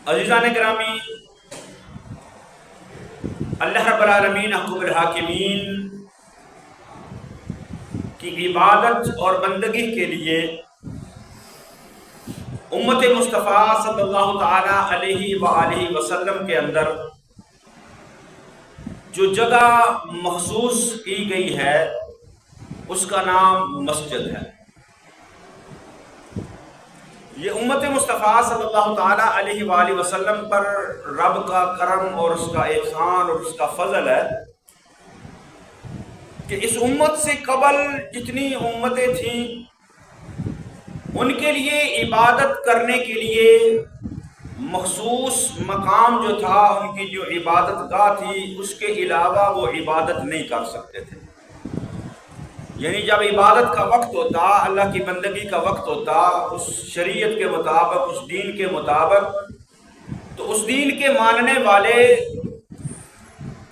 عزیزان گرامی، اللہ رب العالمین حکم الحاکمین کی عبادت اور بندگی کے لیے امت مصطفیٰ صلی اللہ تعالیٰ علیہ وآلہ وسلم کے اندر جو جگہ مخصوص کی گئی ہے اس کا نام مسجد ہے۔ یہ امت مصطفیٰ صلی اللہ تعالیٰ علیہ وآلہ وسلم پر رب کا کرم اور اس کا احسان اور اس کا فضل ہے کہ اس امت سے قبل جتنی امتیں تھیں ان کے لیے عبادت کرنے کے لیے مخصوص مقام جو تھا، ان کی جو عبادت گاہ تھی، اس کے علاوہ وہ عبادت نہیں کر سکتے تھے۔ یعنی جب عبادت کا وقت ہوتا، اللہ کی بندگی کا وقت ہوتا، اس شریعت کے مطابق، اس دین کے مطابق، تو اس دین کے ماننے والے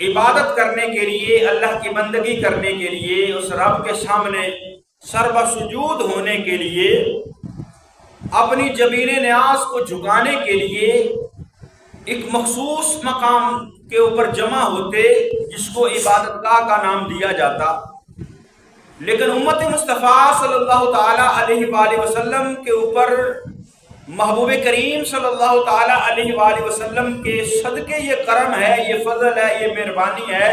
عبادت کرنے کے لیے، اللہ کی بندگی کرنے کے لیے، اس رب کے سامنے سر بسجود ہونے کے لیے، اپنی جبین نیاز کو جھکانے کے لیے ایک مخصوص مقام کے اوپر جمع ہوتے جس کو عبادت گاہ کا نام دیا جاتا۔ لیکن امت مصطفیٰ صلی اللہ تعالیٰ علیہ وآلہ وسلم کے اوپر محبوب کریم صلی اللہ تعالیٰ علیہ وآلہ وسلم کے صدقے یہ کرم ہے، یہ فضل ہے، یہ مہربانی ہے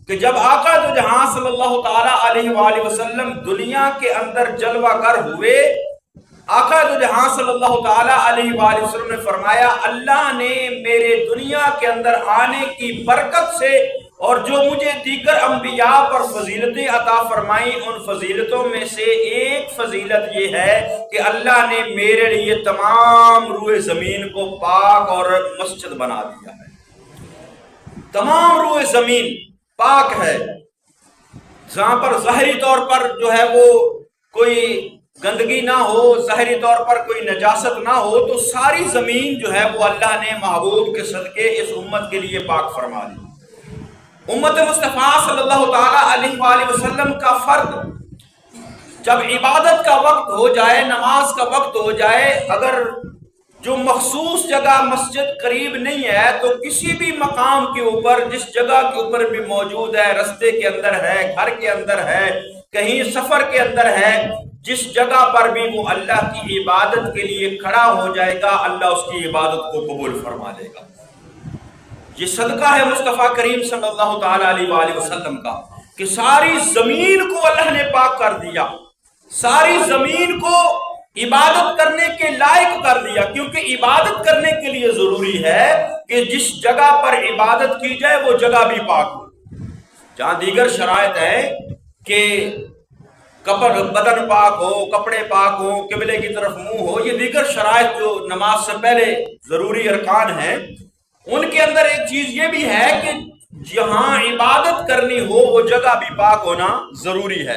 کہ جب آقا دو جہاں صلی اللہ تعالیٰ علیہ وآلہ وسلم دنیا کے اندر جلوہ گر ہوئے، آقا دو جہاں صلی اللہ تعالیٰ علیہ وآلہ وسلم نے فرمایا، اللہ نے میرے دنیا کے اندر آنے کی برکت سے اور جو مجھے دیگر انبیاء پر فضیلتیں عطا فرمائیں، ان فضیلتوں میں سے ایک فضیلت یہ ہے کہ اللہ نے میرے لیے تمام روئے زمین کو پاک اور مسجد بنا دیا ہے۔ تمام روئے زمین پاک ہے، جہاں پر ظاہری طور پر جو ہے وہ کوئی گندگی نہ ہو، ظاہری طور پر کوئی نجاست نہ ہو، تو ساری زمین جو ہے وہ اللہ نے محبوب کے صدقے اس امت کے لیے پاک فرما دی۔ امت مصطفیٰ صلی اللہ تعالیٰ علیہ وآلہ وسلم کا فرد جب عبادت کا وقت ہو جائے، نماز کا وقت ہو جائے، اگر جو مخصوص جگہ مسجد قریب نہیں ہے تو کسی بھی مقام کے اوپر، جس جگہ کے اوپر بھی موجود ہے، رستے کے اندر ہے، گھر کے اندر ہے، کہیں سفر کے اندر ہے، جس جگہ پر بھی وہ اللہ کی عبادت کے لیے کھڑا ہو جائے گا، اللہ اس کی عبادت کو قبول فرما لے گا۔ یہ صدقہ ہے مصطفیٰ کریم صلی اللہ تعالیٰ علیہ وآلہ وسلم کا کہ ساری زمین کو اللہ نے پاک کر دیا، ساری زمین کو عبادت کرنے کے لائق کر دیا، کیونکہ عبادت کرنے کے لیے ضروری ہے کہ جس جگہ پر عبادت کی جائے وہ جگہ بھی پاک ہو۔ جہاں دیگر شرائط ہے کہ بدن پاک ہو، کپڑے پاک ہو، قبلے کی طرف منہ ہو، یہ دیگر شرائط جو نماز سے پہلے ضروری ارکان ہیں، ان کے اندر ایک چیز یہ بھی ہے کہ جہاں عبادت کرنی ہو وہ جگہ بھی پاک ہونا ضروری ہے۔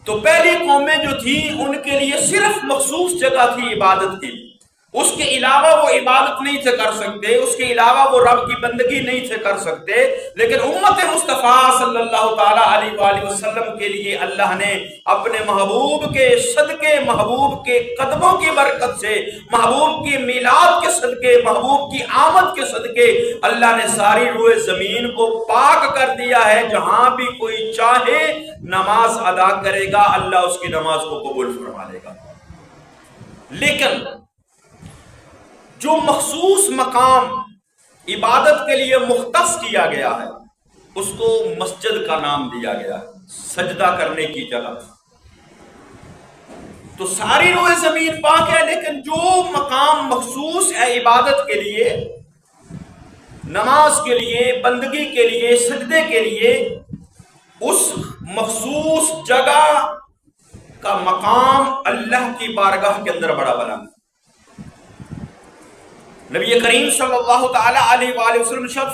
تو پہلی قومیں جو تھیں ان کے لیے صرف مخصوص جگہ تھی عبادت کی، اس کے علاوہ وہ عبادت نہیں تھے کر سکتے، اس کے علاوہ وہ رب کی بندگی نہیں تھے کر سکتے۔ لیکن امت مصطفیٰ صلی اللہ تعالیٰ علیہ وآلہ وسلم کے لیے اللہ نے اپنے محبوب کے صدقے، محبوب کے قدموں کی برکت سے، محبوب کی میلاد کے صدقے، محبوب کی آمد کے صدقے، اللہ نے ساری روئے زمین کو پاک کر دیا ہے۔ جہاں بھی کوئی چاہے نماز ادا کرے گا، اللہ اس کی نماز کو قبول فرما لے گا۔ لیکن جو مخصوص مقام عبادت کے لیے مختص کیا گیا ہے اس کو مسجد کا نام دیا گیا ہے، سجدہ کرنے کی جگہ۔ تو ساری روئے زمین پاک ہے، لیکن جو مقام مخصوص ہے عبادت کے لیے، نماز کے لیے، بندگی کے لیے، سجدے کے لیے، اس مخصوص جگہ کا مقام اللہ کی بارگاہ کے اندر بڑا بلند۔ نبی کریم صلی اللہ تعالیٰ علیہ وآلہ وسلم نے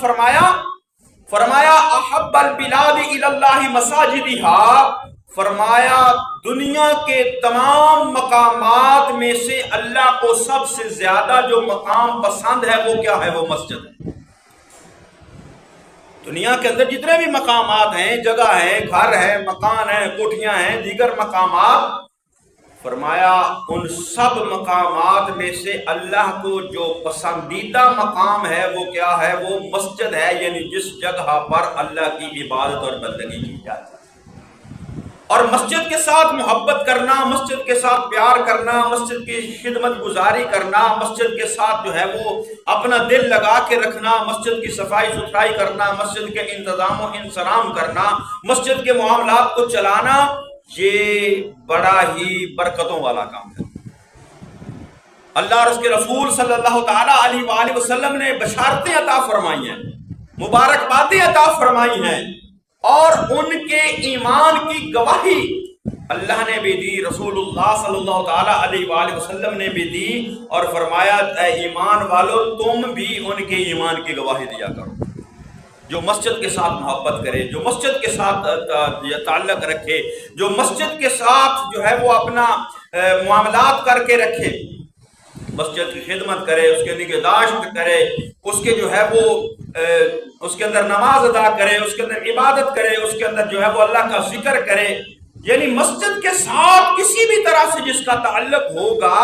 فرمایا احب البلاد الی اللہ مساجدها، فرمایا دنیا کے تمام مقامات میں سے اللہ کو سب سے زیادہ جو مقام پسند ہے وہ کیا ہے؟ وہ مسجد ہے۔ دنیا کے اندر جتنے بھی مقامات ہیں، جگہ ہیں، گھر ہیں، مکان ہیں، کوٹھیاں ہیں، دیگر مقامات، فرمایا ان سب مقامات میں سے اللہ کو جو پسندیدہ مقام ہے وہ کیا ہے؟ وہ مسجد ہے، یعنی جس جگہ پر اللہ کی عبادت اور بندگی کی جاتی ہے۔ اور مسجد کے ساتھ محبت کرنا، مسجد کے ساتھ پیار کرنا، مسجد کی خدمت گزاری کرنا، مسجد کے ساتھ جو ہے وہ اپنا دل لگا کے رکھنا، مسجد کی صفائی ستھرائی کرنا، مسجد کے انتظام و انصرام کرنا، مسجد کے معاملات کو چلانا، یہ بڑا ہی برکتوں والا کام ہے۔ اللہ اور اس کے رسول صلی اللہ تعالیٰ علیہ وآلہ وسلم نے بشارتیں عطا فرمائی ہیں، مبارکبادیں عطا فرمائی ہیں، اور ان کے ایمان کی گواہی اللہ نے بھی دی، رسول اللہ صلی اللہ تعالیٰ علیہ وآلہ وسلم نے بھی دی، اور فرمایا اے ایمان والو تم بھی ان کے ایمان کی گواہی دیا کرو۔ جو مسجد کے ساتھ محبت کرے، جو مسجد کے ساتھ تعلق رکھے، جو مسجد کے ساتھ جو ہے وہ اپنا معاملات کر کے رکھے، مسجد کی خدمت کرے، اس کے نگہداشت کرے، اس کے جو ہے وہ اس کے اندر نماز ادا کرے، اس کے اندر عبادت کرے، اس کے اندر جو ہے وہ اللہ کا ذکر کرے، یعنی مسجد کے ساتھ کسی بھی طرح سے جس کا تعلق ہوگا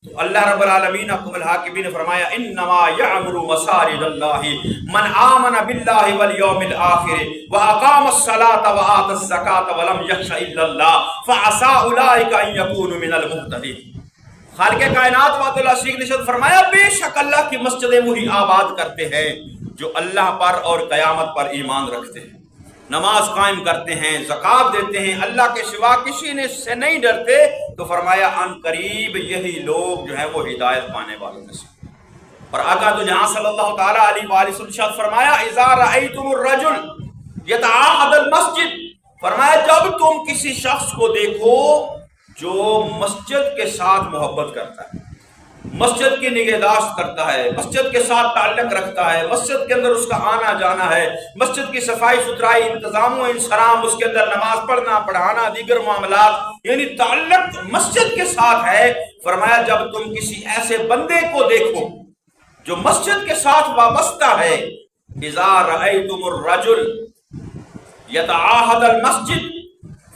تو اللہ رب العالمین حکم الحاکمین نے فرمایا انما یعمر مساجد اللہ من آمن باللہ والیوم الآخر واقام الصلاة وآت الزکاة ولم یخش الا اللہ فعسى اولئک ان یکونوا من المہتدین۔ خالق کائنات وعد اللہ شیخ نشد فرمایا بے شک اللہ کی مسجدیں وہی آباد کرتے ہیں جو اللہ پر اور قیامت پر ایمان رکھتے ہیں، نماز قائم کرتے ہیں، زکوٰۃ دیتے ہیں، اللہ کے سوا کسی نے سے نہیں ڈرتے، تو فرمایا ان قریب یہی لوگ جو ہیں وہ ہدایت پانے والوں میں سے۔ اور آقا تو جہاں صلی اللہ تعالیٰ علیہ وآلہ وسلم فرمایا اذا رأیتم الرجل یتعاہد المسجد، فرمایا جب تم کسی شخص کو دیکھو جو مسجد کے ساتھ محبت کرتا ہے، مسجد کی نگہداشت کرتا ہے، مسجد کے ساتھ تعلق رکھتا ہے، مسجد کے اندر اس کا آنا جانا ہے، مسجد کی صفائی ستھرائی، انتظام و انصرام، اس کے اندر نماز پڑھنا پڑھانا، دیگر معاملات، یعنی تعلق مسجد کے ساتھ ہے، فرمایا جب تم کسی ایسے بندے کو دیکھو جو مسجد کے ساتھ وابستہ ہے، اذا رأیتم الرجل یتعاہد المسجد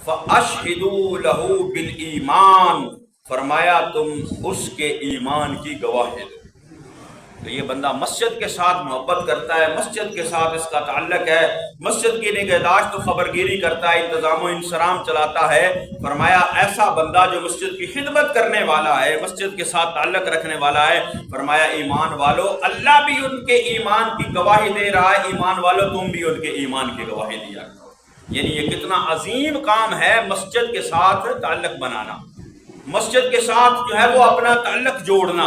فاشہدوا لہ بالایمان، فرمایا تم اس کے ایمان کی گواہی دو۔ تو یہ بندہ مسجد کے ساتھ محبت کرتا ہے، مسجد کے ساتھ اس کا تعلق ہے، مسجد کی نگہداشت و خبرگیری کرتا ہے، انتظام و انصرام چلاتا ہے، فرمایا ایسا بندہ جو مسجد کی خدمت کرنے والا ہے، مسجد کے ساتھ تعلق رکھنے والا ہے، فرمایا ایمان والو اللہ بھی ان کے ایمان کی گواہی دے رہا ہے، ایمان والو تم بھی ان کے ایمان کی گواہی دیا کرو۔ یعنی یہ کتنا عظیم کام ہے مسجد کے ساتھ تعلق بنانا، مسجد کے ساتھ جو ہے وہ اپنا تعلق جوڑنا،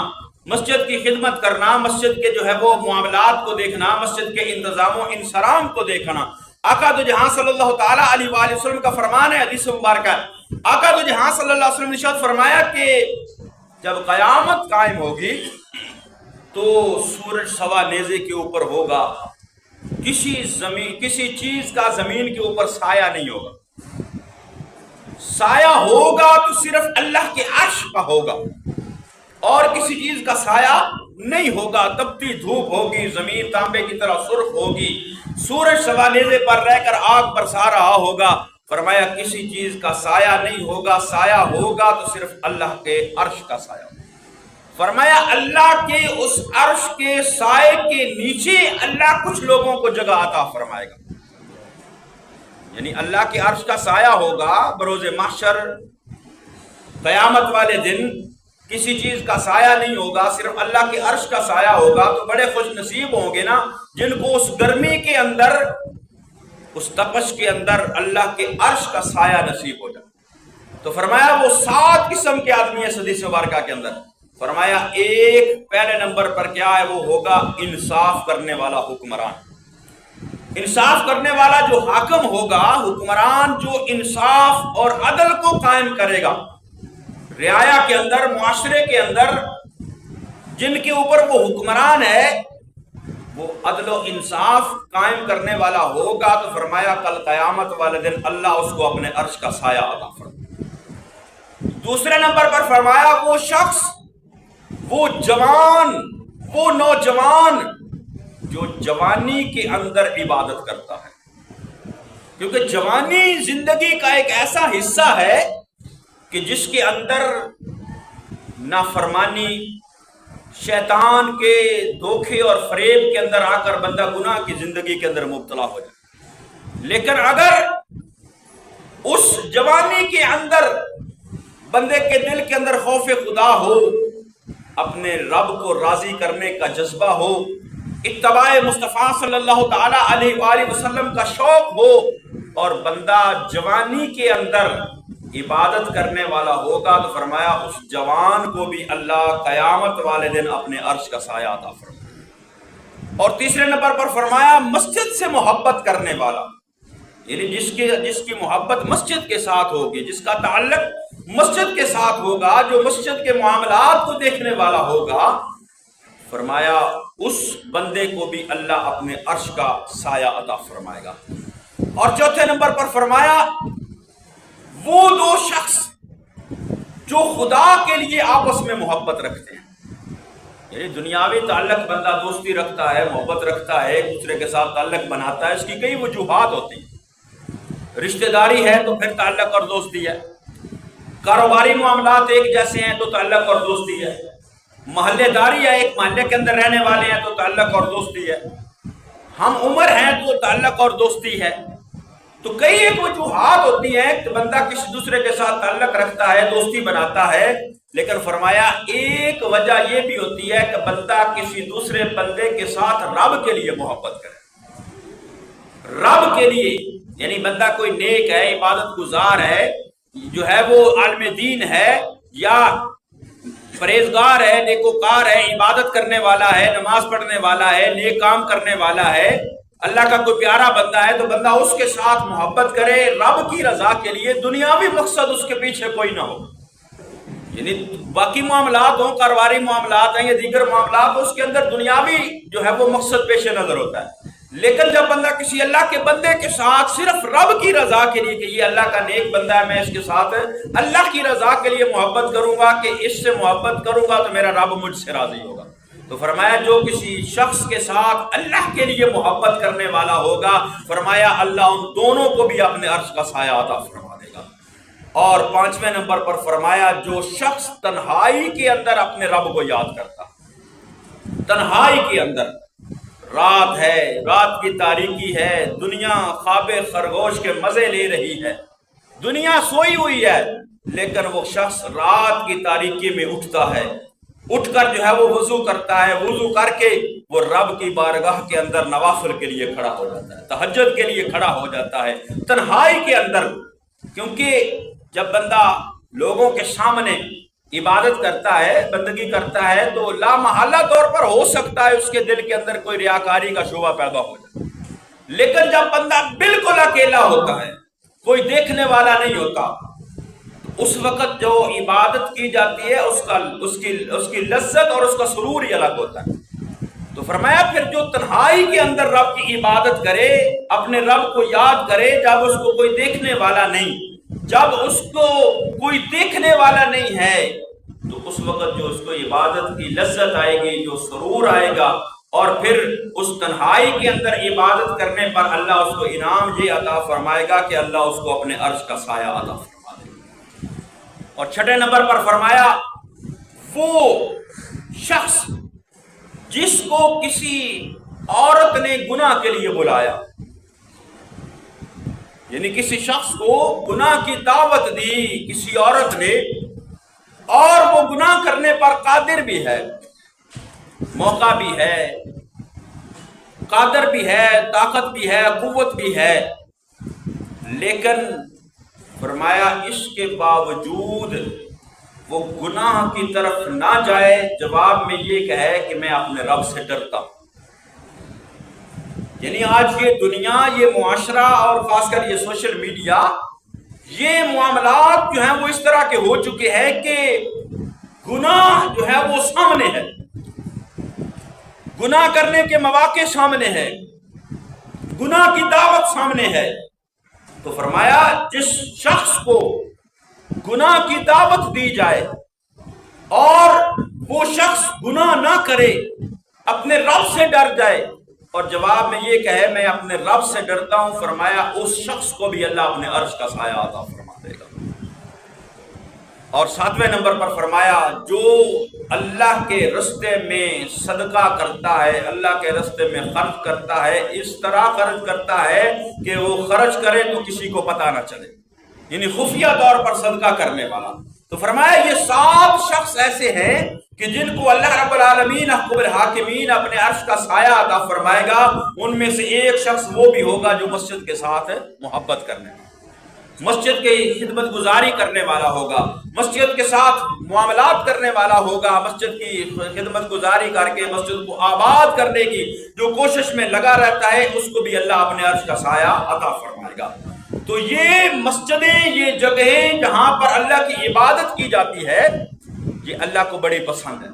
مسجد کی خدمت کرنا، مسجد کے جو ہے وہ معاملات کو دیکھنا، مسجد کے انتظام و انصرام کو دیکھنا۔ آقا دو جہاں صلی اللہ تعالیٰ علیہ وآلہ وسلم کا فرمان ہے، حدیث مبارکہ، آقا دو جہاں صلی اللہ علیہ وسلم نے ارشاد فرمایا کہ جب قیامت قائم ہوگی تو سورج سوا نیزے کے اوپر ہوگا، کسی چیز کا زمین کے اوپر سایہ نہیں ہوگا، سایہ ہوگا تو صرف اللہ کے عرش کا ہوگا، اور کسی چیز کا سایہ نہیں ہوگا، تپتی دھوپ ہوگی، زمین تانبے کی طرح سرخ ہوگی، سورج سوا نیزے پر رہ کر آگ برسا رہا ہوگا، فرمایا کسی چیز کا سایہ نہیں ہوگا، سایہ ہوگا تو صرف اللہ کے عرش کا سایہ ہوگا۔ فرمایا اللہ کے اس عرش کے سائے کے نیچے اللہ کچھ لوگوں کو جگہ عطا فرمائے گا، یعنی اللہ کے عرش کا سایہ ہوگا بروز محشر، قیامت والے دن کسی چیز کا سایہ نہیں ہوگا، صرف اللہ کے عرش کا سایہ ہوگا، تو بڑے خوش نصیب ہوں گے نا جن کو اس گرمی کے اندر، اس تپش کے اندر اللہ کے عرش کا سایہ نصیب ہو جائے۔ تو فرمایا وہ 7 قسم کے آدمی ہیں حدیث مبارکہ کے اندر، فرمایا ایک پہلے نمبر پر کیا ہے، وہ ہوگا انصاف کرنے والا حکمران، انصاف کرنے والا جو حاکم ہوگا، حکمران جو انصاف اور عدل کو قائم کرے گا، رعایا کے اندر، معاشرے کے اندر جن کے اوپر وہ حکمران ہے وہ عدل و انصاف قائم کرنے والا ہوگا، تو فرمایا کل قیامت والے دن اللہ اس کو اپنے عرش کا سایہ عطا فرمائے۔ دوسرے نمبر پر فرمایا وہ شخص، وہ جوان، وہ نوجوان جو جوانی کے اندر عبادت کرتا ہے، کیونکہ جوانی زندگی کا ایک ایسا حصہ ہے کہ جس کے اندر نافرمانی، شیطان کے دھوکے اور فریب کے اندر آ کر بندہ گناہ کی زندگی کے اندر مبتلا ہو جائے۔ لیکن اگر اس جوانی کے اندر بندے کے دل کے اندر خوف خدا ہو، اپنے رب کو راضی کرنے کا جذبہ ہو، اتباع مصطفیٰ صلی اللہ تعالی علیہ وآلہ وسلم کا شوق ہو، اور بندہ جوانی کے اندر عبادت کرنے والا ہوگا، تو فرمایا اس جوان کو بھی اللہ قیامت والے دن اپنے عرش کا سایہ عطا فرمائے۔ اور تیسرے نمبر پر فرمایا مسجد سے محبت کرنے والا، یعنی جس کی محبت مسجد کے ساتھ ہوگی، جس کا تعلق مسجد کے ساتھ ہوگا، جو مسجد کے معاملات کو دیکھنے والا ہوگا، فرمایا اس بندے کو بھی اللہ اپنے عرش کا سایہ عطا فرمائے گا۔ اور چوتھے نمبر پر فرمایا وہ دو شخص جو خدا کے لیے آپس میں محبت رکھتے ہیں، یعنی دنیاوی تعلق بندہ دوستی رکھتا ہے، محبت رکھتا ہے، ایک دوسرے کے ساتھ تعلق بناتا ہے، اس کی کئی وجوہات ہوتی ہیں۔ رشتہ داری ہے تو پھر تعلق اور دوستی ہے، کاروباری معاملات ایک جیسے ہیں تو تعلق اور دوستی ہے، محلے داری ہے، ایک محلے کے اندر رہنے والے ہیں تو تعلق اور دوستی ہے، ہم عمر ہیں تو تعلق اور دوستی ہے۔ تو کئی ایک وجوہات ہوتی ہیں کہ بندہ کسی دوسرے کے ساتھ تعلق رکھتا ہے، دوستی بناتا ہے، لیکن فرمایا ایک وجہ یہ بھی ہوتی ہے کہ بندہ کسی دوسرے بندے کے ساتھ رب کے لیے محبت کرے، رب کے لیے، یعنی بندہ کوئی نیک ہے، عبادت گزار ہے، جو ہے وہ عالم دین ہے، یا پرہیزگار ہے، نیکوکار ہے، عبادت کرنے والا ہے، نماز پڑھنے والا ہے، نیک کام کرنے والا ہے، اللہ کا کوئی پیارا بندہ ہے، تو بندہ اس کے ساتھ محبت کرے رب کی رضا کے لیے، دنیاوی مقصد اس کے پیچھے کوئی نہ ہو، یعنی باقی معاملات ہوں، کاروباری معاملات ہیں یا دیگر معاملات، اس کے اندر دنیاوی جو ہے وہ مقصد پیش نظر ہوتا ہے۔ لیکن جب بندہ کسی اللہ کے بندے کے ساتھ صرف رب کی رضا کے لیے کہ یہ اللہ کا نیک بندہ ہے، میں اس کے ساتھ اللہ کی رضا کے لیے محبت کروں گا، کہ اس سے محبت کروں گا تو میرا رب مجھ سے راضی ہوگا، تو فرمایا جو کسی شخص کے ساتھ اللہ کے لیے محبت کرنے والا ہوگا، فرمایا اللہ ان دونوں کو بھی اپنے عرش کا سایہ عطا فرما دے گا۔ اور پانچویں نمبر پر فرمایا جو شخص تنہائی کے اندر اپنے رب کو یاد کرتا، تنہائی کے اندر، رات ہے، رات کی تاریکی ہے، دنیا خواب خرگوش کے مزے لے رہی ہے، دنیا سوئی ہوئی ہے، لیکن وہ شخص رات کی تاریکی میں اٹھتا ہے، اٹھ کر جو ہے وہ وضو کرتا ہے، وضو کر کے وہ رب کی بارگاہ کے اندر نوافل کے لیے کھڑا ہو جاتا ہے، تہجد کے لیے کھڑا ہو جاتا ہے تنہائی کے اندر۔ کیونکہ جب بندہ لوگوں کے سامنے عبادت کرتا ہے، بندگی کرتا ہے، تو لا محالہ طور پر ہو سکتا ہے اس کے دل کے اندر کوئی ریاکاری کا شعبہ پیدا ہو جائے، لیکن جب بندہ بالکل اکیلا ہوتا ہے، کوئی دیکھنے والا نہیں ہوتا، اس وقت جو عبادت کی جاتی ہے اس کی لذت اور اس کا سرور ہی الگ ہوتا ہے۔ تو فرمایا پھر جو تنہائی کے اندر رب کی عبادت کرے، اپنے رب کو یاد کرے جب اس کو کوئی دیکھنے والا نہیں، جب اس کو کوئی دیکھنے والا نہیں ہے، تو اس وقت جو اس کو عبادت کی لذت آئے گی، جو سرور آئے گا، اور پھر اس تنہائی کے اندر عبادت کرنے پر اللہ اس کو انعام یہ عطا فرمائے گا کہ اللہ اس کو اپنے عرش کا سایہ عطا فرمائے گا۔ اور چھٹے نمبر پر فرمایا وہ شخص جس کو کسی عورت نے گناہ کے لیے بلایا، یعنی کسی شخص کو گناہ کی دعوت دی کسی عورت نے، اور وہ گناہ کرنے پر قادر بھی ہے، موقع بھی ہے، قادر بھی ہے، طاقت بھی ہے، قوت بھی ہے، لیکن فرمایا اس کے باوجود وہ گناہ کی طرف نہ جائے، جواب میں یہ کہے کہ میں اپنے رب سے ڈرتا ہوں۔ یعنی آج یہ دنیا، یہ معاشرہ، اور خاص کر یہ سوشل میڈیا، یہ معاملات جو ہیں وہ اس طرح کے ہو چکے ہیں کہ گناہ جو ہے وہ سامنے ہے، گناہ کرنے کے مواقع سامنے ہیں، گناہ کی دعوت سامنے ہے۔ تو فرمایا جس شخص کو گناہ کی دعوت دی جائے اور وہ شخص گناہ نہ کرے، اپنے رب سے ڈر جائے، اور جواب میں یہ کہے میں اپنے رب سے ڈرتا ہوں، فرمایا اس شخص کو بھی اللہ اپنے عرش کا سایہ عطا فرما دے گا۔ اور 7ویں نمبر پر فرمایا جو اللہ کے راستے میں صدقہ کرتا ہے، اللہ کے راستے میں خرچ کرتا ہے، اس طرح خرچ کرتا ہے کہ وہ خرچ کرے تو کسی کو پتہ نہ چلے، یعنی خفیہ طور پر صدقہ کرنے والا۔ تو فرمایا یہ 7 شخص ایسے ہیں کہ جن کو اللہ رب العالمین احکم الحاکمین اپنے عرش کا سایہ عطا فرمائے گا۔ ان میں سے ایک شخص وہ بھی ہوگا جو مسجد کے ساتھ محبت کرنے والا، مسجد کی خدمت گزاری کرنے والا ہوگا، مسجد کے ساتھ معاملات کرنے والا ہوگا، مسجد کی خدمت گزاری کر کے مسجد کو آباد کرنے کی جو کوشش میں لگا رہتا ہے، اس کو بھی اللہ اپنے عرش کا سایہ عطا فرمائے گا۔ تو یہ مسجدیں، یہ جگہیں جہاں پر اللہ کی عبادت کی جاتی ہے، یہ اللہ کو بڑی پسند ہے۔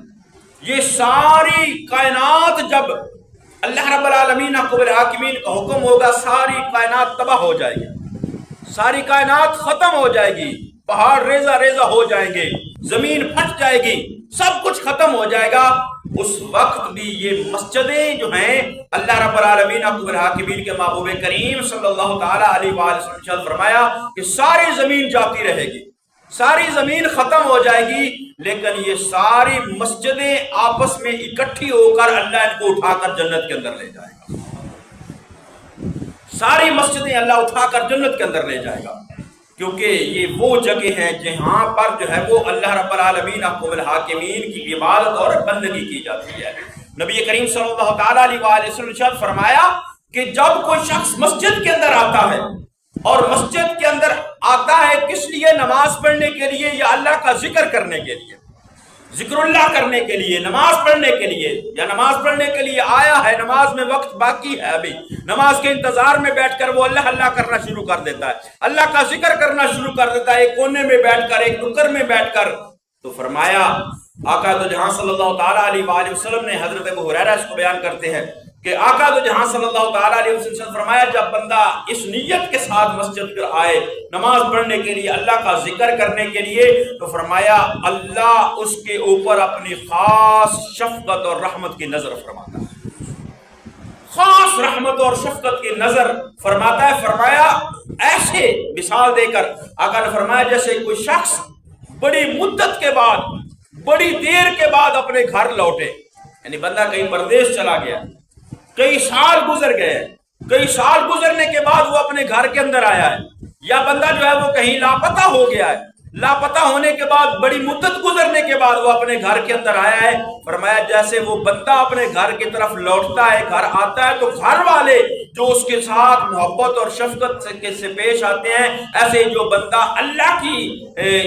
یہ ساری کائنات جب اللہ رب العالمین احکم الحاکمین کا حکم ہوگا، ساری کائنات تباہ ہو جائے گی، ساری کائنات ختم ہو جائے گی، پہاڑ ریزہ ریزہ ہو جائیں گے، زمین پھٹ جائے گی، سب کچھ ختم ہو جائے گا۔ اس وقت بھی یہ مسجدیں جو ہیں اللہ رب العالمین احکم الحاکمین کے محبوب کریم صلی اللہ تعالی علیہ وآلہ وسلم فرمایا کہ ساری زمین جاتی رہے گی، ساری زمین ختم ہو جائے گی، لیکن یہ ساری مسجدیں آپس میں اکٹھی ہو کر اللہ ان کو اٹھا کر جنت کے اندر لے جائے گا۔ ساری مسجدیں اللہ اٹھا کر جنت کے اندر لے جائے گا، کیونکہ یہ وہ جگہ ہیں جہاں پر جو ہے وہ اللہ رب العالمین احکم الحاکمین کی عبادت اور بندگی کی جاتی ہے۔ نبی کریم صلی اللہ تعالیٰ علیہ وآلہ وسلم نے فرمایا کہ جب کوئی شخص مسجد کے اندر آتا ہے، اور مسجد کے اندر آتا ہے کس لیے؟ نماز پڑھنے کے لیے یا اللہ کا ذکر کرنے کے لیے، ذکر اللہ کرنے کے لیے، نماز پڑھنے کے لیے، یا نماز پڑھنے کے لیے آیا ہے، نماز میں وقت باقی ہے، ابھی نماز کے انتظار میں بیٹھ کر وہ اللہ اللہ کرنا شروع کر دیتا ہے، اللہ کا ذکر کرنا شروع کر دیتا ہے، ایک کونے میں بیٹھ کر، ایک نکر میں بیٹھ کر۔ تو فرمایا آقا دو جہاں صلی اللہ تعالیٰ علیہ وآلہ وسلم نے، حضرت ابو ہریرہ اس کو بیان کرتے ہیں کہ آقا دو جہاں صلی اللہ تعالیٰ علیہ وسلم فرمایا جب بندہ اس نیت کے ساتھ مسجد پر آئے نماز پڑھنے کے لیے، اللہ کا ذکر کرنے کے لیے، تو فرمایا اللہ اس کے اوپر اپنی خاص شفقت اور رحمت کی نظر فرماتا ہے، خاص رحمت اور شفقت کی نظر فرماتا ہے۔ فرمایا ایسے مثال دے کر آقا نے فرمایا جیسے کوئی شخص بڑی مدت کے بعد، بڑی دیر کے بعد اپنے گھر لوٹے، یعنی بندہ کہیں پردیس چلا گیا، کئی سال گزر گئے، کئی سال گزرنے کے بعد وہ اپنے گھر کے اندر آیا ہے، یا بندہ جو ہے وہ کہیں لاپتہ ہو گیا ہے، لاپتہ ہونے کے بعد بڑی مدت گزرنے کے بعد وہ اپنے گھر کے اندر آیا ہے۔ فرمایا جیسے وہ بندہ اپنے گھر کی طرف لوٹتا ہے، گھر آتا ہے، تو گھر والے جو اس کے ساتھ محبت اور شفقت سے پیش آتے ہیں، ایسے جو بندہ اللہ کی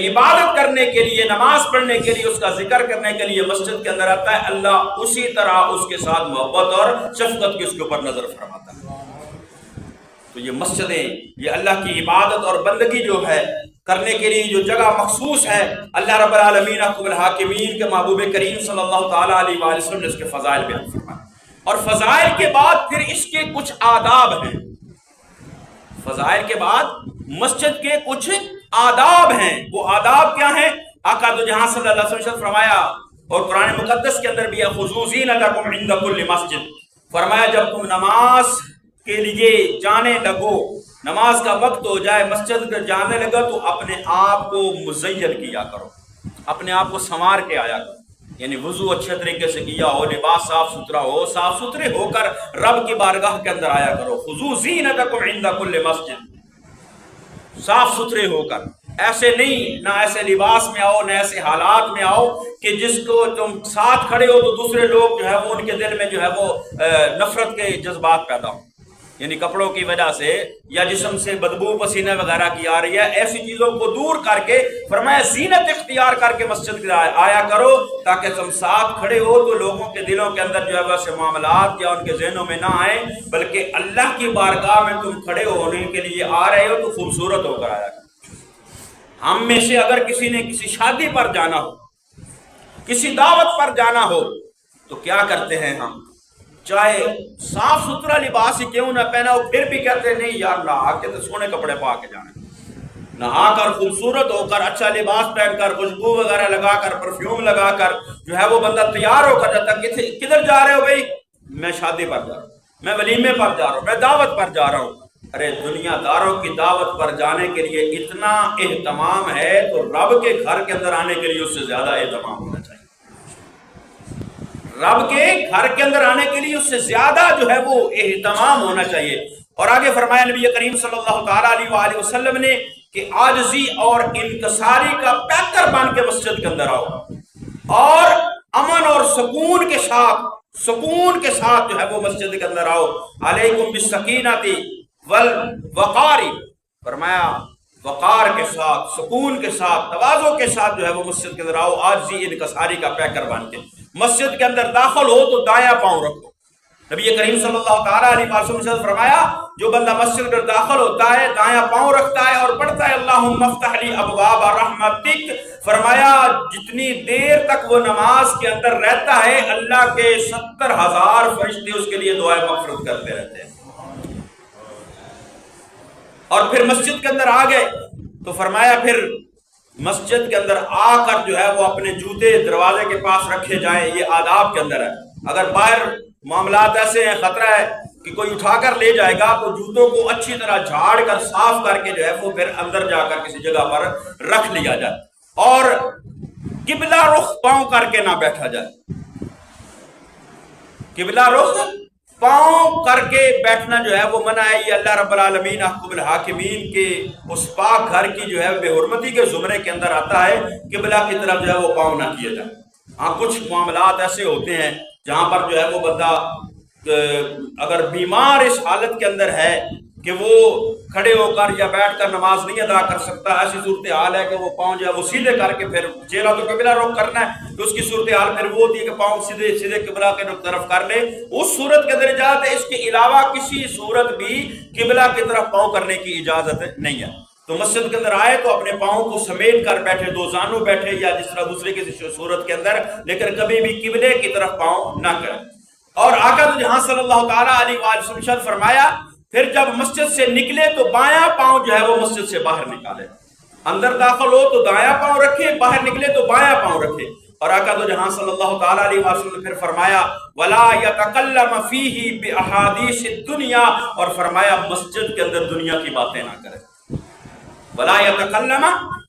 عبادت کرنے کے لیے، نماز پڑھنے کے لیے، اس کا ذکر کرنے کے لیے مسجد کے اندر آتا ہے، اللہ اسی طرح اس کے ساتھ محبت اور شفقت کی اس کے اوپر نظر فرماتا ہے۔ تو یہ مسجدیں، یہ اللہ کی عبادت اور بندگی جو ہے کرنے کے لیے جو جگہ مخصوص ہے، اللہ رب العالمین احکم الحاکمین کے محبوب کریم صلی اللہ تعالیٰ علیہ وآلہ وسلم نے اس کے فضائل بیان فرمائے، اور فضائل کے بعد پھر اس کے کچھ آداب ہیں، فضائل کے بعد مسجد کے کچھ آداب ہیں۔ وہ آداب کیا ہیں؟ آقا دو جہاں صلی اللہ علیہ وسلم نے فرمایا، اور قرآن مقدس کے اندر بھی ہے، خُذُوا زِینَتَکُمْ عِنْدَ کُلِّ مسجد، فرمایا جب تم نماز کے لیے جانے لگو، نماز کا وقت ہو جائے، مسجد میں جانے لگا، تو اپنے آپ کو مزین کیا کرو، اپنے آپ کو سنوار کے آیا کرو، یعنی وضو اچھے طریقے سے کیا ہو، لباس صاف ستھرا ہو، صاف ستھرے ہو کر رب کی بارگاہ کے اندر آیا کرو۔ خُذُوا زِینَتَکُمْ عِنْدَ کُلِّ مسجد، صاف ستھرے ہو کر، ایسے نہیں، نہ ایسے لباس میں آؤ، نہ ایسے حالات میں آؤ کہ جس کو تم ساتھ کھڑے ہو تو دوسرے لوگ جو ہے وہ ان کے دل میں جو ہے وہ نفرت کے جذبات پیدا ہوں، یعنی کپڑوں کی وجہ سے یا جسم سے بدبو پسینے وغیرہ کی آ رہی ہے، ایسی چیزوں کو دور کر کے فرمایا زینت اختیار کر کے مسجد کے آیا کرو، تاکہ تم ساتھ کھڑے ہو تو لوگوں کے دلوں کے اندر جو ہے ویسے معاملات یا ان کے ذہنوں میں نہ آئیں، بلکہ اللہ کی بارگاہ میں تم کھڑے ہونے کے لیے آ رہے ہو تو خوبصورت ہو کر آیا کرو۔ ہم میں سے اگر کسی نے کسی شادی پر جانا ہو، کسی دعوت پر جانا ہو، تو کیا کرتے ہیں ہم؟ چاہے صاف ستھرا لباس ہی کیوں نہ پہنا ہو، پھر بھی کہتے ہیں نہیں یار نہا کے تو سونے کپڑے پا کے جانے، نہا کر خوبصورت ہو کر اچھا لباس پہن کر خوشبو وغیرہ لگا کر پرفیوم لگا کر جو ہے وہ بندہ تیار ہو کر جاتا ہے۔ کدھر جا رہے ہو بھائی؟ میں شادی پر جا رہا ہوں، میں ولیمے پر جا رہا ہوں، میں دعوت پر جا رہا ہوں۔ ارے دنیا داروں کی دعوت پر جانے کے لیے اتنا اہتمام ہے تو رب کے گھر کے اندر آنے کے لیے اس سے زیادہ اہتمام ہونا چاہیے. رب کے گھر کے اندر آنے کے لیے اس سے زیادہ جو ہے وہ اہتمام ہونا چاہیے. اور آگے فرمایا نبی کریم صلی اللہ تعالیٰ علیہ وآلہ وسلم نے کہ عاجزی اور انکساری کا پیکر بن کے مسجد کے اندر آؤ اور امن اور سکون کے ساتھ جو ہے وہ مسجد کے اندر آؤ. علیکم بالسکینۃ والوقار، فرمایا وقار کے ساتھ، سکون کے ساتھ، تواضع کے ساتھ جو ہے وہ مسجد کے اندر آؤ، عاجزی انکساری کا پیکر بن کے. مسجد کے اندر داخل ہو تو دایاں پاؤں رکھو. نبی کریم صلی اللہ تعالیٰ علیہ وسلم نے فرمایا جو بندہ مسجد کے اندر داخل ہوتا ہے دایاں پاؤں رکھتا ہے اور پڑھتا ہے اللہم افتح لی ابواب رحمتک، فرمایا جتنی دیر تک وہ نماز کے اندر رہتا ہے اللہ کے 70,000 فرشتے اس کے لیے دعائیں مغفرت کرتے رہتے ہیں. اور پھر مسجد کے اندر آ گئے تو فرمایا پھر مسجد کے اندر آ کر جو ہے وہ اپنے جوتے دروازے کے پاس رکھے جائیں. یہ آداب کے اندر ہے. اگر باہر معاملات ایسے ہیں، خطرہ ہے کہ کوئی اٹھا کر لے جائے گا تو جوتوں کو اچھی طرح جھاڑ کر صاف کر کے جو ہے وہ پھر اندر جا کر کسی جگہ پر رکھ لیا جائے اور قبلہ رخ پاؤں کر کے نہ بیٹھا جائے. قبلہ رخ پاؤں کر کے بیٹھنا جو ہے وہ منع ہے. یہ اللہ رب العالمین احکم الحاکمین کے اس پاک گھر کی جو ہے بے حرمتی کے زمرے کے اندر آتا ہے. قبلہ کی طرف جو ہے وہ پاؤں نہ کیے جائے. ہاں کچھ معاملات ایسے ہوتے ہیں جہاں پر جو ہے وہ بندہ اگر بیمار اس حالت کے اندر ہے کہ وہ کھڑے ہو کر یا بیٹھ کر نماز نہیں ادا کر سکتا، ایسی صورتحال ہے کہ وہ پاؤں جو ہے وہ سیدھے کر کے پھر چہرہ تو قبلہ رخ کرنا ہے تو اس کی صورتحال پھر وہ ہوتی ہے کہ پاؤں سیدھے قبلہ کے طرف کر لے. اس صورت کے اندر اجازت ہے. اس کے علاوہ کسی صورت بھی قبلہ کی طرف پاؤں کرنے کی اجازت نہیں ہے. تو مسجد کے اندر آئے تو اپنے پاؤں کو سمیٹ کر بیٹھے، دو زانوں بیٹھے یا جس طرح دوسرے کسی صورت کے اندر، لیکن کبھی بھی قبلے کی طرف پاؤں نہ کریں. اور آقا تو جہاں صلی اللہ تعالیٰ علیہ وآلہ وسلم فرمایا پھر جب مسجد سے نکلے تو بایاں پاؤں جو ہے وہ مسجد سے باہر نکالے. اندر داخل ہو تو دایاں پاؤں رکھے، باہر نکلے تو بایاں پاؤں رکھے. اور آقا تو جہاں صلی اللہ تعالیٰ علیہ وسلم نے پھر فرمایا وَلَا يَتَكَلَّمَ فِيهِ بِأَحَادِيثِ الدُّنْيَا، اور فرمایا مسجد کے اندر دنیا کی باتیں نہ کرے. وَلَا يَتَكَلَّمَ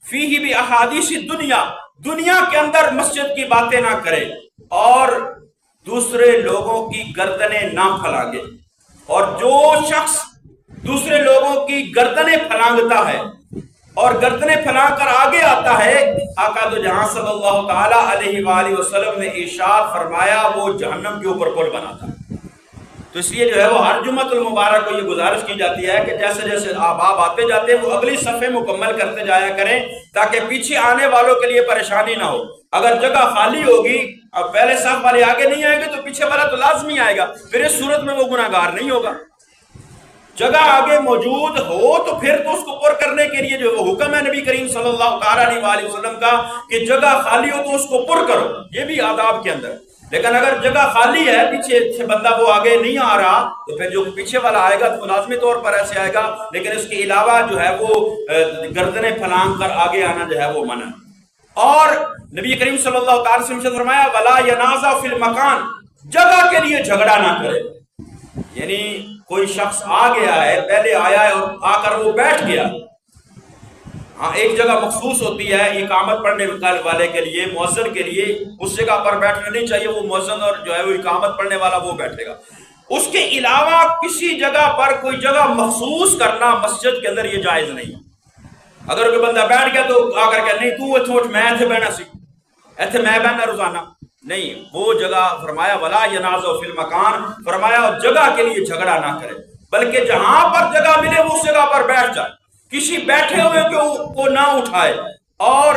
فِيهِ بِأَحَادِيثِ الدُّنْيَا، دنیا کے اندر مسجد کی باتیں نہ کرے اور دوسرے لوگوں کی گردنیں نہ پھلانگے. اور جو شخص دوسرے لوگوں کی گردنیں پھلانگتا ہے اور گردنیں پھلانگ کر آگے آتا ہے، آقا تو جہاں صلی اللہ تعالیٰ علیہ وآلہ وسلم نے ارشاد فرمایا وہ جہنم کے اوپر پل بناتا ہے. تو اس لیے جو ہے وہ ہر جمعۃ المبارک کو یہ گزارش کی جاتی ہے کہ جیسے جیسے احباب آتے جاتے ہیں وہ اگلی صفحے مکمل کرتے جایا کریں تاکہ پیچھے آنے والوں کے لیے پریشانی نہ ہو. اگر جگہ خالی ہوگی، اب پہلے صف والے آگے نہیں آئیں گے تو پیچھے والا تو لازمی آئے گا، پھر اس صورت میں وہ گناہگار نہیں ہوگا. جگہ آگے موجود ہو تو پھر تو اس کو پر کرنے کے لیے جو وہ حکم ہے نبی کریم صلی اللہ تعالیٰ علیہ وآلہ وسلم کا کہ جگہ خالی ہو تو اس کو پر کرو، یہ بھی آداب کے اندر. لیکن اگر جگہ خالی ہے، پیچھے سے بندہ وہ آگے نہیں آ رہا تو پھر جو پیچھے والا آئے گا تو لازمی طور پر ایسے آئے گا. لیکن اس کے علاوہ جو ہے وہ گردنیں پھلانگ کر آگے آنا جو ہے وہ منع. اور نبی کریم صلی اللہ تعالی وسلم نے فرمایا وَلَا يَنَازَ فِي الْمَكَانِ، جگہ کے لیے جھگڑا نہ کرے. یعنی کوئی شخص آ گیا ہے، پہلے آیا ہے اور آ کر وہ بیٹھ گیا. ہاں ایک جگہ مخصوص ہوتی ہے اقامت پڑھنے والے کے لیے، مؤذن کے لیے، اس جگہ پر بیٹھنا نہیں چاہیے. وہ مؤذن اور جو ہے وہ اقامت پڑھنے والا وہ بیٹھے گا. اس کے علاوہ کسی جگہ پر کوئی جگہ مخصوص کرنا مسجد کے اندر یہ جائز نہیں. اگر کوئی بندہ بیٹھ گیا تو آ کر کہ نہیں تو اتھوٹ میں ایتھے بہنا سی، ایتھے میں بہنا روزانہ نہیں. وہ جگہ فرمایا وَلَا يَنَازَ فِي الْمَكَانِ، فرمایا جگہ کے لیے جھگڑا نہ کرے بلکہ جہاں پر جگہ ملے وہ اس جگہ پر بیٹھ جائے، کسی بیٹھے ہوئے کو نہ اٹھائے. اور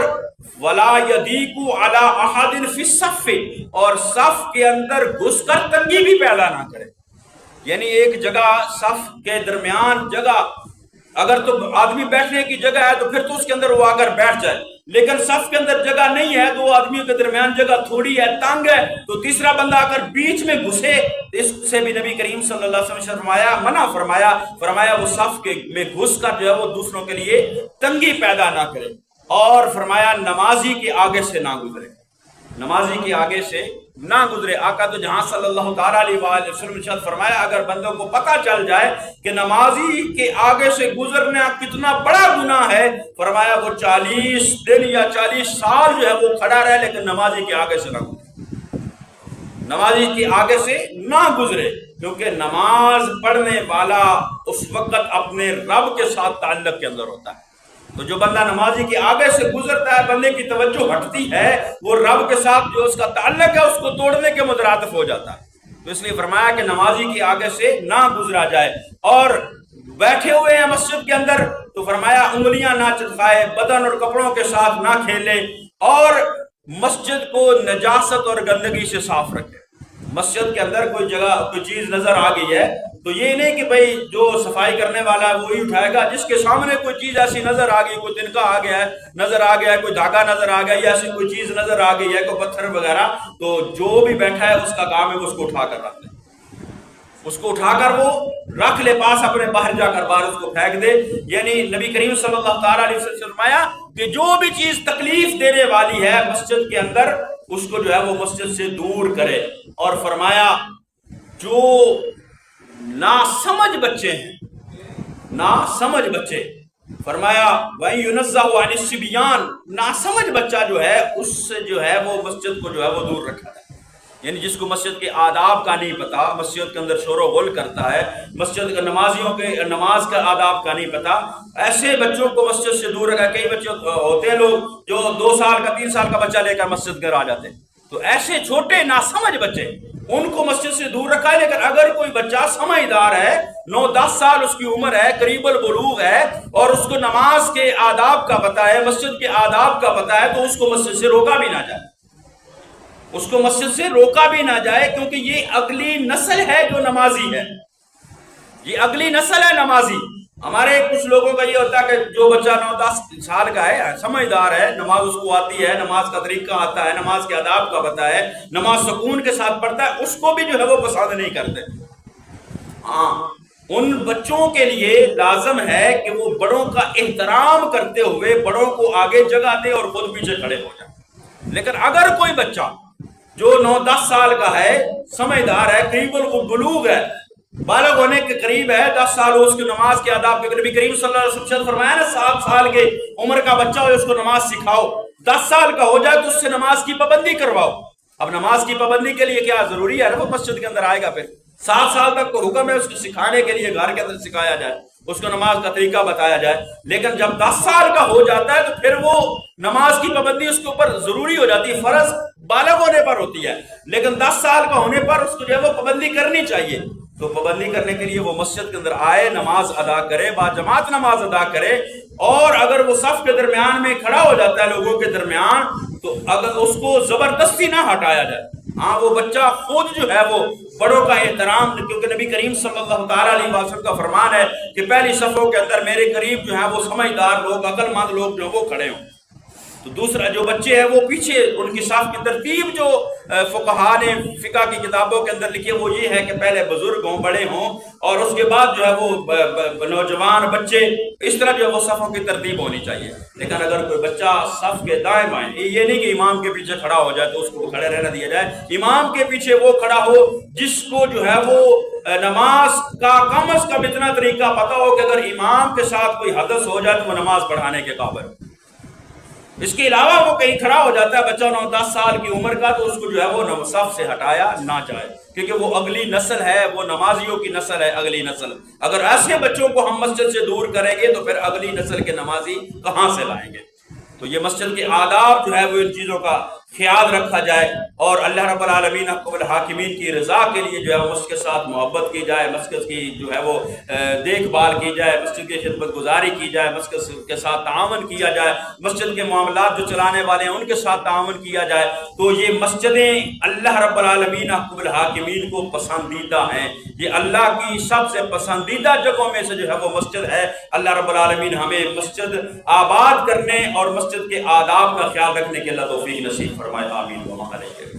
وَلَا يَدِيكُ عَلَىٰ أَحَدٍ فِي الصَّفِّ، اور صف کے اندر گھس کر تنگی بھی پیدا نہ کرے. یعنی ایک جگہ صف کے درمیان جگہ، اگر تو آدمی بیٹھنے کی جگہ ہے تو پھر تو اس کے اندر وہ آ کر بیٹھ جائے. لیکن صف کے اندر جگہ نہیں ہے، دو آدمیوں کے درمیان جگہ تھوڑی ہے، تنگ ہے، تو تیسرا بندہ آ کر بیچ میں گھسے، اس سے بھی نبی کریم صلی اللہ علیہ وسلم نے فرمایا منع فرمایا وہ صف میں گھس کر جو ہے وہ دوسروں کے لیے تنگی پیدا نہ کرے. اور فرمایا نمازی کے آگے سے نہ گزرے. نمازی کے آگے سے نہ گزرے۔ آقا تو جہاں صلی اللہ تعالیٰ علیہ وآلہ وسلم نے فرمایا اگر بندوں کو پتہ چل جائے کہ نمازی کے آگے سے گزرنا کتنا بڑا گناہ ہے، فرمایا وہ 40 دن یا 40 سال جو ہے وہ کھڑا رہے لیکن نمازی کے آگے سے نہ گزرے، نمازی کے آگے سے نہ گزرے، کیونکہ نماز پڑھنے والا اس وقت اپنے رب کے ساتھ تعلق کے اندر ہوتا ہے۔ تو جو بندہ نمازی کے آگے سے گزرتا ہے، بندے کی توجہ ہٹتی ہے، وہ رب کے ساتھ جو اس کا تعلق ہے اس کو توڑنے کے مترادف ہو جاتا ہے۔ تو اس لیے فرمایا کہ نمازی کے آگے سے نہ گزرا جائے۔ اور بیٹھے ہوئے ہیں مسجد کے اندر تو فرمایا انگلیاں نہ چٹکائے، بدن اور کپڑوں کے ساتھ نہ کھیلے، اور مسجد کو نجاست اور گندگی سے صاف رکھے۔ مسجد کے اندر کوئی جگہ کوئی چیز نظر آ گئی ہے تو یہ نہیں کہ بھئی جو صفائی کرنے والا ہے وہی اٹھائے گا، جس کے سامنے کوئی چیز ایسی نظر آ گئی، کوئی تنکا آ گیا ہے نظر آ گیا ہے، کوئی دھاگا نظر آ گیا یا ایسی کوئی چیز نظر آ گئی ہے، کوئی پتھر وغیرہ، تو جو بھی بیٹھا ہے اس کا کام ہے وہ اس کو اٹھا کر رکھ دے، اس کو اٹھا کر وہ رکھ لے پاس، اپنے باہر جا کر باہر اس کو پھینک دے۔ یعنی نبی کریم صلی اللہ تعالیٰ علیہ وسلم نے فرمایا کہ جو بھی چیز تکلیف دینے والی ہے مسجد کے اندر اس کو جو ہے وہ مسجد سے دور کرے۔ اور فرمایا جو ناسمجھ بچے ہیں، ناسمجھ بچے، فرمایا وَإِن يُنَزَّهُ عَنِ الصِّبْيَانِ، ناسمجھ بچہ جو ہے اس سے جو ہے وہ مسجد کو جو ہے وہ دور رکھا ہے۔ یعنی جس کو مسجد کے آداب کا نہیں پتا، مسجد کے اندر شور و غل کرتا ہے، مسجد کے نمازیوں کے نماز کا آداب کا نہیں پتا، ایسے بچوں کو مسجد سے دور رکھا ہے۔ کئی بچے ہوتے ہیں لوگ جو 2 سال کا 3 سال کا بچہ لے کر مسجد گھر آ جاتے ہیں، تو ایسے چھوٹے ناسمجھ بچے ان کو مسجد سے دور رکھا ہے۔ لیکن اگر کوئی بچہ سمجھدار ہے، 9-10 سال اس کی عمر ہے، قریب البلوغ ہے، اور اس کو نماز کے آداب کا پتہ ہے، مسجد کے آداب کا پتہ ہے، تو اس کو مسجد سے روکا بھی نہ جائے، اس کو مسجد سے روکا بھی نہ جائے، کیونکہ یہ اگلی نسل ہے جو نمازی ہے، یہ اگلی نسل ہے نمازی۔ ہمارے کچھ لوگوں کا یہ ہوتا ہے کہ جو بچہ 9-10 سال کا ہے، سمجھدار ہے، نماز اس کو آتی ہے، نماز کا طریقہ آتا ہے، نماز کے آداب کا پتہ ہے، نماز سکون کے ساتھ پڑھتا ہے، اس کو بھی جو ہے وہ پسند نہیں کرتے۔ ہاں، ان بچوں کے لیے لازم ہے کہ وہ بڑوں کا احترام کرتے ہوئے بڑوں کو آگے جگہ دے اور خود پیچھے کھڑے ہو جائیں۔ لیکن اگر کوئی بچہ جو 9-10 سال کا ہے، سمجھدار ہے، قریب البلوغ ہے، بالغ ہونے کے قریب ہے، 10 سال ہو، اس کی نماز کے آداب کے نبی کریم صلی اللہ علیہ وسلم نے فرمایا نا 7 سال کے عمر کا بچہ ہو اس کو نماز سکھاؤ، 10 سال کا ہو جائے تو اس سے نماز کی پابندی کرواؤ۔ اب نماز کی پابندی کے لیے کیا ضروری ہے نا وہ مسجد کے اندر آئے گا، پھر 7 سال تک کو حکم ہے اس کو سکھانے کے لیے گھر کے اندر سکھایا جائے، اس کو نماز کا طریقہ بتایا جائے۔ لیکن جب 10 سال کا ہو جاتا ہے تو پھر وہ نماز کی پابندی اس کے اوپر ضروری ہو جاتی ہے، فرض بالغ ہونے پر ہوتی ہے، لیکن 10 سال کا ہونے پر اس کو جو ہے وہ پابندی کرنی چاہیے۔ تو پابندی کرنے کے لیے وہ مسجد کے اندر آئے، نماز ادا کرے، با جماعت نماز ادا کرے، اور اگر وہ صف کے درمیان میں کھڑا ہو جاتا ہے لوگوں کے درمیان تو اگر اس کو زبردستی نہ ہٹایا جائے۔ ہاں، وہ بچہ خود جو ہے وہ بڑوں کا احترام، کیونکہ نبی کریم صلی اللہ تعالیٰ علیہ وسلم کا فرمان ہے کہ پہلی صفوں کے اندر میرے قریب جو ہے وہ سمجھدار لوگ، عقل مند لوگ جو وہ کھڑے ہوں۔ تو دوسرا جو بچے ہیں وہ پیچھے، ان کی صف کی ترتیب جو فقہا نے فقہ کی کتابوں کے اندر لکھی ہے وہ یہ ہے کہ پہلے بزرگ ہوں، بڑے ہوں، اور اس کے بعد جو ہے وہ نوجوان بچے، اس طرح جو ہے وہ صفوں کی ترتیب ہونی چاہیے۔ لیکن اگر کوئی بچہ صف کے دائیں بائیں، یہ نہیں کہ امام کے پیچھے کھڑا ہو جائے تو اس کو کھڑے رہنا دیا جائے، امام کے پیچھے وہ کھڑا ہو جس کو جو ہے وہ نماز کا کم از کم اتنا طریقہ پتہ ہو کہ اگر امام کے ساتھ کوئی حدث ہو جائے تو وہ نماز پڑھانے کے قابل ہو۔ اس کے علاوہ وہ کہیں کھڑا ہو جاتا ہے بچہ 9-10 سال کی عمر کا تو اس کو جو ہے وہ صف سے ہٹایا نہ جائے، کیونکہ وہ اگلی نسل ہے، وہ نمازیوں کی نسل ہے، اگلی نسل۔ اگر ایسے بچوں کو ہم مسجد سے دور کریں گے تو پھر اگلی نسل کے نمازی کہاں سے لائیں گے؟ تو یہ مسجد کے آداب جو ہے وہ ان چیزوں کا خیال رکھا جائے، اور اللہ رب العالمین حکم الحاکمین کی رضا کے لیے جو ہے وہ مسجد کے ساتھ محبت کی جائے، مسجد کی جو ہے وہ دیکھ بھال کی جائے، مسجد کی خدمت گزاری کی جائے، مسجد کے ساتھ تعاون کیا جائے، مسجد کے معاملات جو چلانے والے ہیں ان کے ساتھ تعاون کیا جائے۔ تو یہ مسجدیں اللہ رب العالمین حکم الحاکمین کو پسندیدہ ہیں، یہ اللہ کی سب سے پسندیدہ جگہوں میں سے جو ہے وہ مسجد ہے۔ اللہ رب العالمین ہمیں مسجد آباد کرنے اور مسجد کے آداب کا خیال رکھنے کے اللہ توفیق نصیب فرمائے، آمین و آمین۔